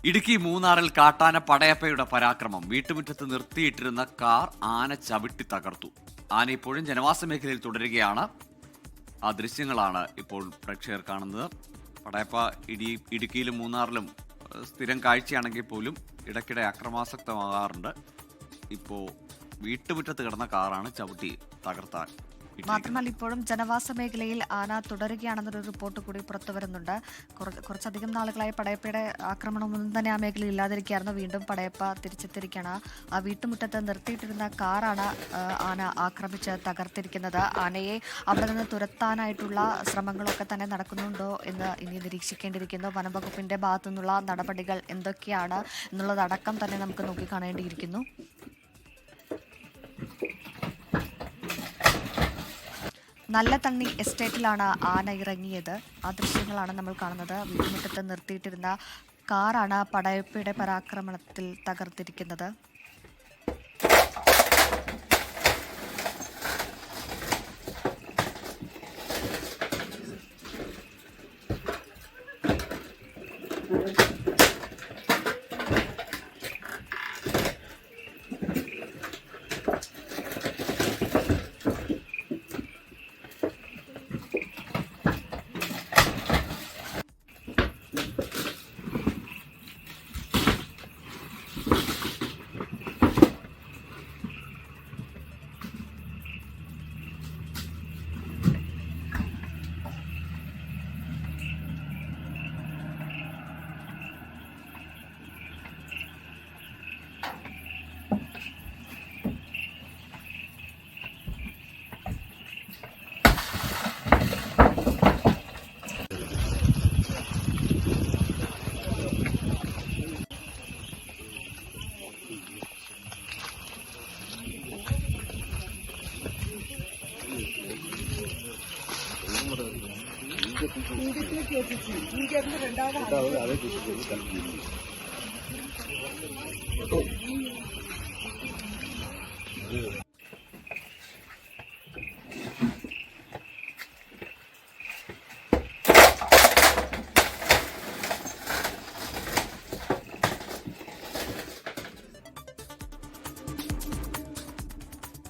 ഇടുക്കി മൂന്നാറിൽ കാട്ടാന പടയപ്പയുടെ പരാക്രമം. വീട്ടുമുറ്റത്ത് നിർത്തിയിട്ടിരുന്ന കാർ ആന ചവിട്ടി തകർത്തു. ആന ഇപ്പോഴും ജനവാസ മേഖലയിൽ തുടരുകയാണ്. ആ ദൃശ്യങ്ങളാണ് ഇപ്പോൾ പ്രേക്ഷകർ കാണുന്നത്. പടയപ്പ ഇടുക്കിയിലും മൂന്നാറിലും സ്ഥിരം കാഴ്ചയാണെങ്കിൽ പോലും ഇടയ്ക്കിടെ അക്രമാസക്തമാകാറുണ്ട്. ഇപ്പോൾ വീട്ടുമുറ്റത്ത് കിടന്ന കാറാണ് ചവിട്ടി തകർത്താൻ. മാത്രമല്ല ഇപ്പോഴും ജനവാസ മേഖലയിൽ ആന തുടരുകയാണെന്നൊരു റിപ്പോർട്ട് കൂടി പുറത്തു വരുന്നുണ്ട്. കുറച്ചധികം നാളുകളായി പടയപ്പയുടെ ആക്രമണമൊന്നും തന്നെ ആ മേഖലയിൽ ഇല്ലാതിരിക്കുകയായിരുന്നു. വീണ്ടും പടയപ്പ തിരിച്ചെത്തിയിരിക്കുകയാണ്. ആ വീട്ടുമുറ്റത്ത് നിർത്തിയിട്ടിരുന്ന കാറാണ് ആന ആക്രമിച്ച് തകർത്തിരിക്കുന്നത്. ആനയെ അവിടെ നിന്ന് തുരത്താനായിട്ടുള്ള ശ്രമങ്ങളൊക്കെ തന്നെ നടക്കുന്നുണ്ടോ എന്ന് ഇനി നിരീക്ഷിക്കേണ്ടിയിരിക്കുന്നു. വനംവകുപ്പിന്റെ ഭാഗത്തു നിന്നുള്ള നടപടികൾ എന്തൊക്കെയാണ് എന്നുള്ളതടക്കം തന്നെ നമുക്ക് നോക്കിക്കാണേണ്ടിയിരിക്കുന്നു. നല്ല തണ്ണി എസ്റ്റേറ്റിലാണ് ആന ഇറങ്ങിയത്. ആ ദൃശ്യങ്ങളാണ് നമ്മൾ കാണുന്നത്. വീട്ടുമുറ്റത്ത് നിർത്തിയിട്ടിരുന്ന കാറാണ് പടയപ്പയുടെ പരാക്രമണത്തിൽ തകർത്തിരിക്കുന്നത്.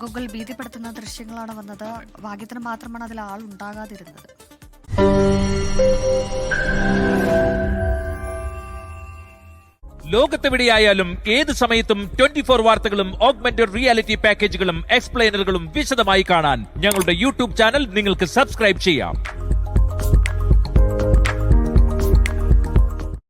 ഗൂഗിൾ ഭീതിപ്പെടുത്തുന്ന ദൃശ്യങ്ങളാണ് വന്നത്. ഭാഗ്യത്തിന് മാത്രമാണ് അതിൽ ആൾ ഉണ്ടാകാതിരുന്നത്. ലോകത്തെവിടെയായാലും ഏത് സമയത്തും 24 വാർത്തകളും ഓഗ്മെന്റഡ് റിയാലിറ്റി പാക്കേജുകളും എക്സ്പ്ലെയിനറുകളും വിശദമായി കാണാൻ ഞങ്ങളുടെ യൂട്യൂബ് ചാനൽ നിങ്ങൾക്ക് സബ്സ്ക്രൈബ് ചെയ്യാം.